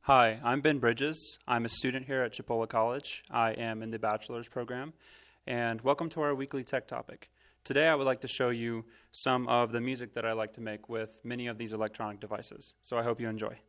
Hi, I'm Ben Bridges. I'm a student here at Chipola College. I am in the bachelor's program, and welcome to our weekly tech topic. Today I would like to show you some of the music that I like to make with many of these electronic devices, so I hope you enjoy.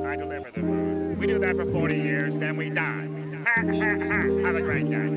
I deliver the food. We do that for 40 years, then we die. Have a great day.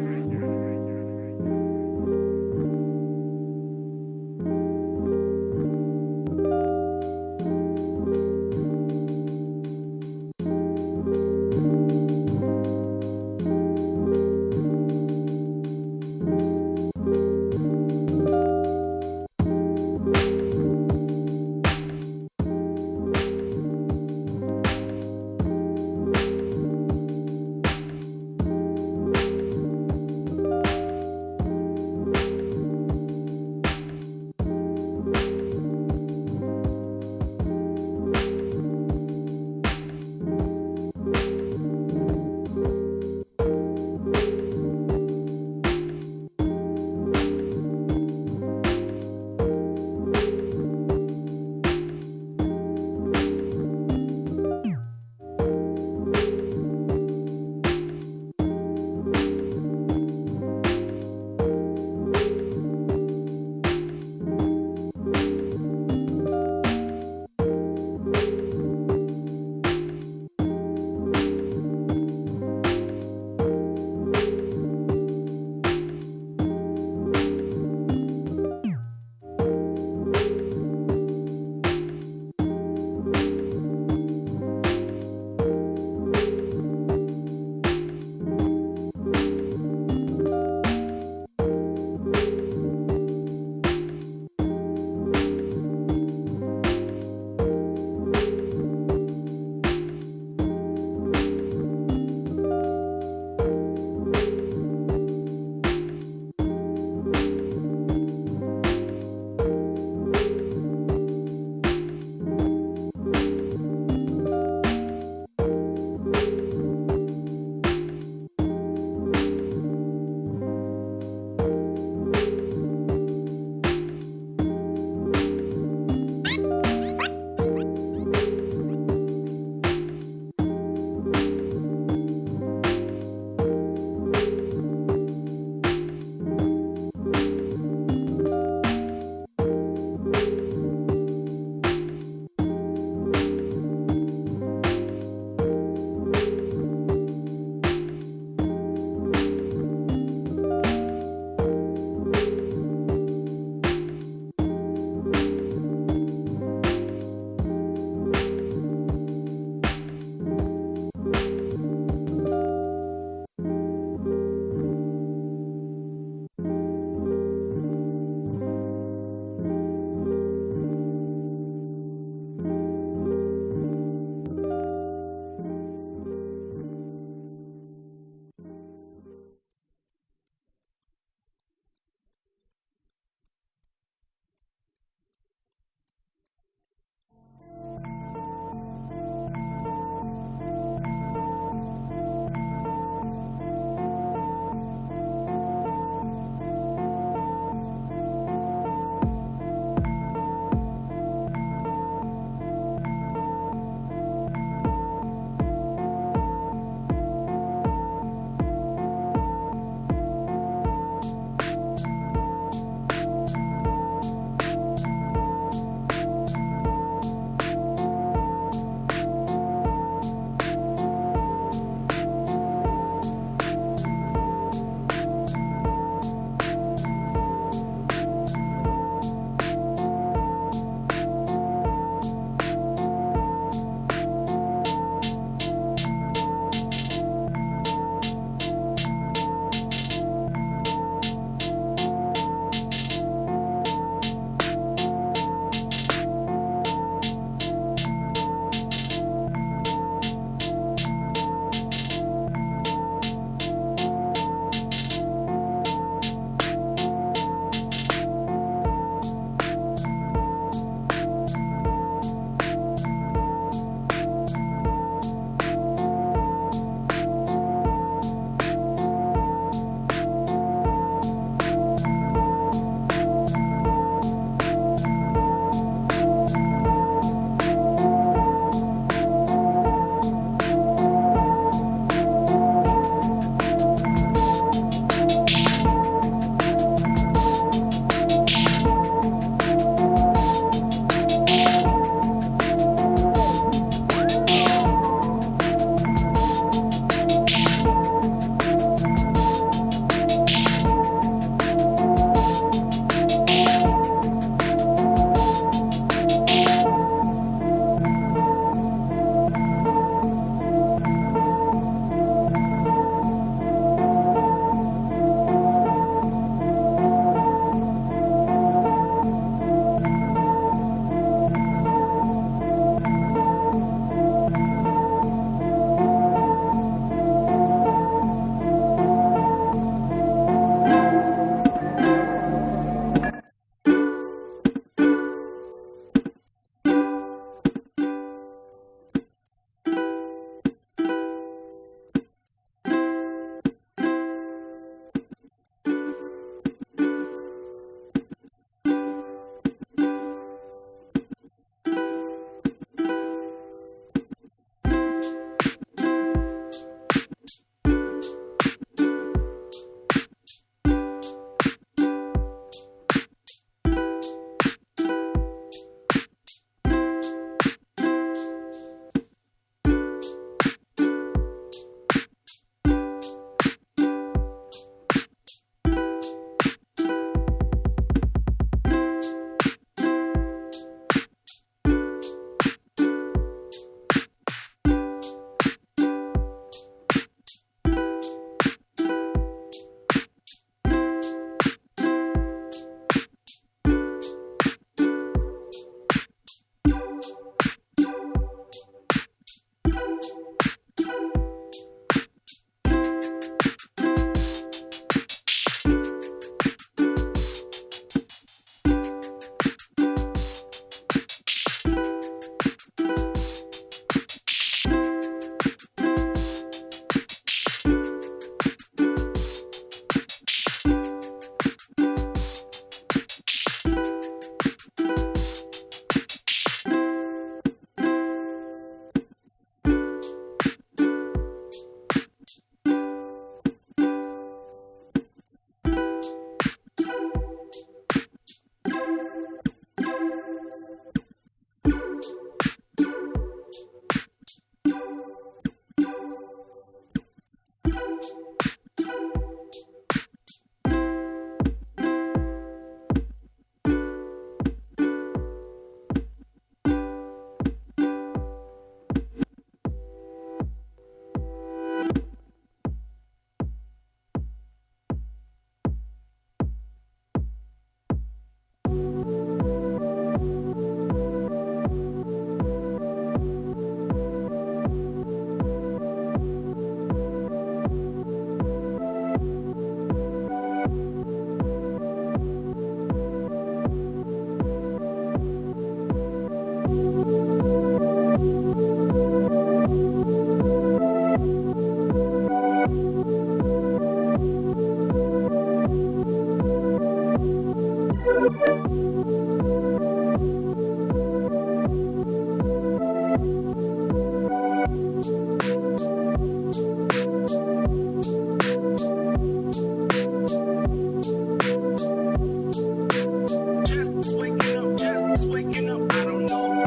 Just waking up, I don't know.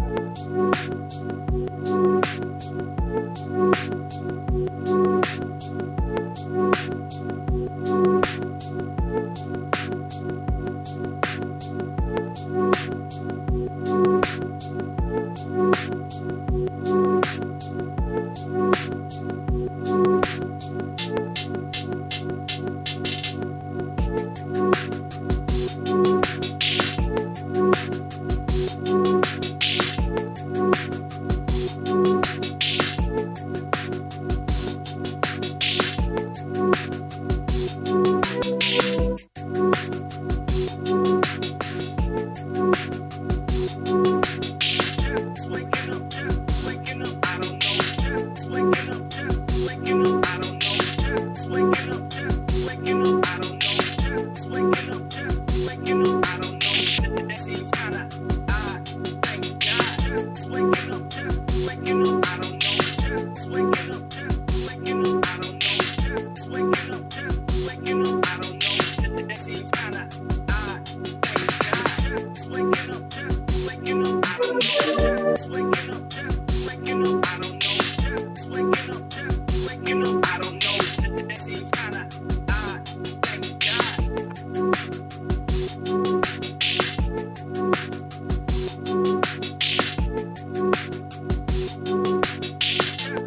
Just waking up, I don't know. Just waking up, I don't know. Just waking up, I don't know. Just waking up, I don't know. That seems kinda odd. Thank God. Just waking up, I don't know. Just waking up, I don't know. Just waking up, I don't know. That seems kinda odd. Thank God. Just waking up, I don't know. Just waking up, I don't know. Just waking up, I don't know. That seems kinda odd. Thank God.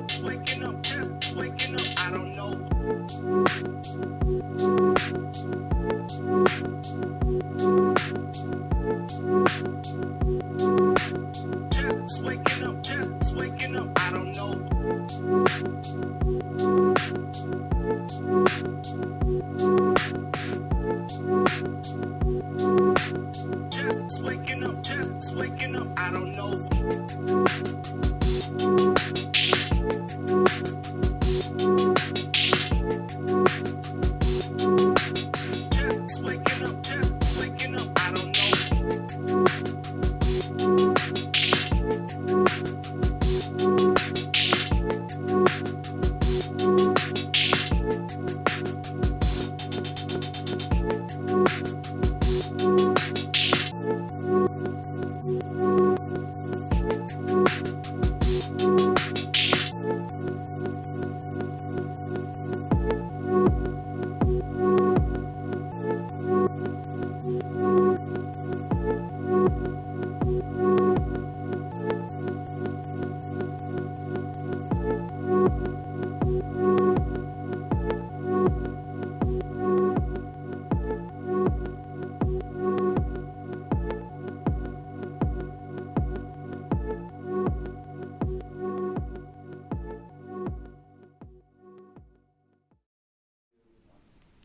Just waking up, I don't know. Just waking up, I don't know. Just waking up, I don't know. Just waking up, I don't know.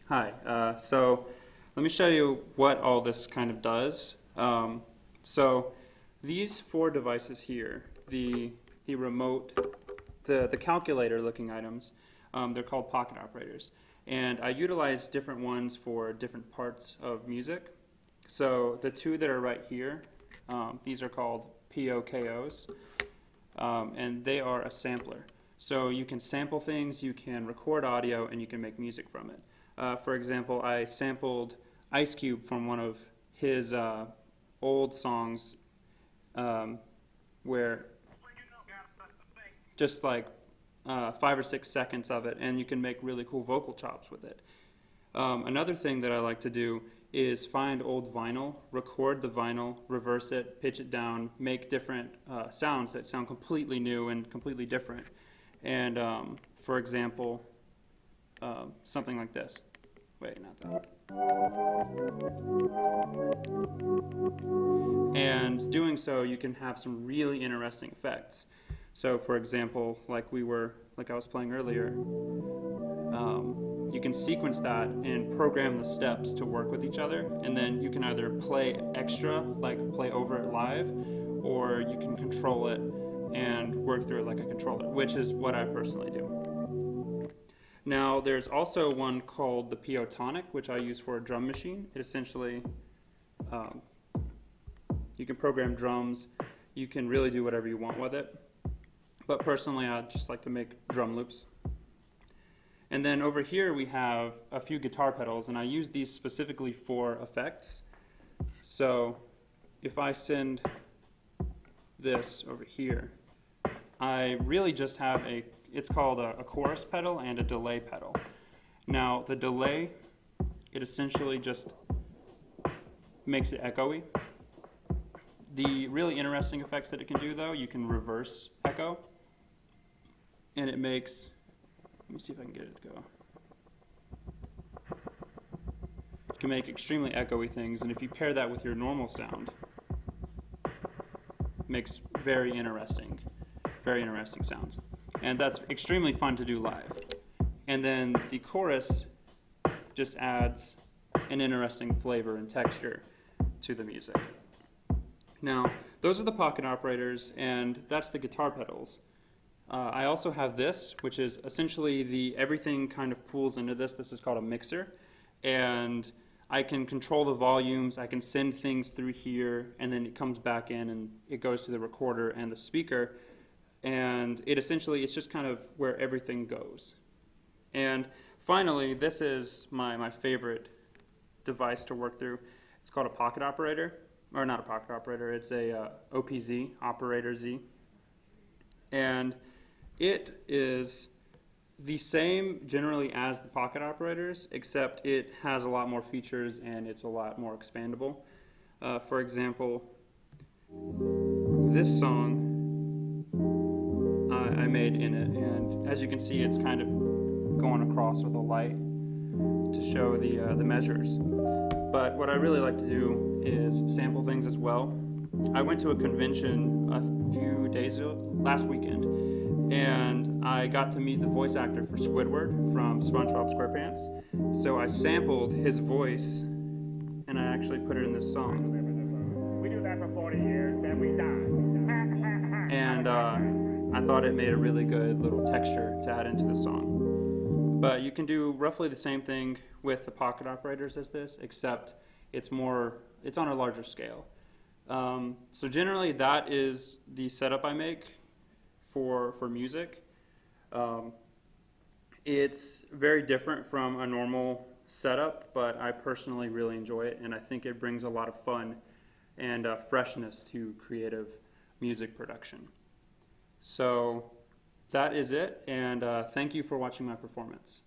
Hi, so let me show you what all this kind of does. So these four devices here, the remote, the calculator looking items, they're called pocket operators. And I utilize different ones for different parts of music. So the two that are right here, these are called POKOs, and they are a sampler. So you can sample things, you can record audio, and you can make music from it. For example, I sampled Ice Cube from one of his old songs where just like 5 or 6 seconds of it, and you can make really cool vocal chops with it. Another thing that I like to do is find old vinyl, record the vinyl, reverse it, pitch it down, make different sounds that sound completely new and completely different. And for example, something like this. Wait, not that. And doing so, you can have some really interesting effects. So, for example, like I was playing earlier, you can sequence that and program the steps to work with each other, and then you can either play extra, like play over it live, or you can control it and work through it like a controller, which is what I personally do. Now, there's also one called the Piotonic, which I use for a drum machine. It essentially, you can program drums, you can really do whatever you want with it. But personally, I just like to make drum loops. And then over here we have a few guitar pedals, and I use these specifically for effects. So if I send this over here, I really just have it's called a chorus pedal and a delay pedal. Now the delay, it essentially just makes it echoey. The really interesting effects that it can do though, you can reverse echo, and it makes, let me see if I can get it to go. It can make extremely echoey things, and if you pair that with your normal sound, it makes very interesting sounds. And that's extremely fun to do live. And then the chorus just adds an interesting flavor and texture to the music. Now, those are the pocket operators, and that's the guitar pedals. I also have this, which is essentially everything kind of pools into this. This is called a mixer, and I can control the volumes, I can send things through here, and then it comes back in and it goes to the recorder and the speaker, and it's just kind of where everything goes. And finally, this is my favorite device to work through. It's called a pocket operator, or not a pocket operator, it's a OPZ, Operator Z. And it is the same generally as the pocket operators, except it has a lot more features and it's a lot more expandable. For example, this song I made in it, and as you can see, it's kind of going across with a light to show the measures. But what I really like to do is sample things as well. I went to a convention a few days ago, last weekend, and I got to meet the voice actor for Squidward from SpongeBob SquarePants. So I sampled his voice, and I actually put it in this song. We do that for 40 years, then we die. And I thought it made a really good little texture to add into the song. But you can do roughly the same thing with the pocket operators as this, except it's on a larger scale. So generally that is the setup I make for music. It's very different from a normal setup, but I personally really enjoy it, and I think it brings a lot of fun and freshness to creative music production. So that is it, and thank you for watching my performance.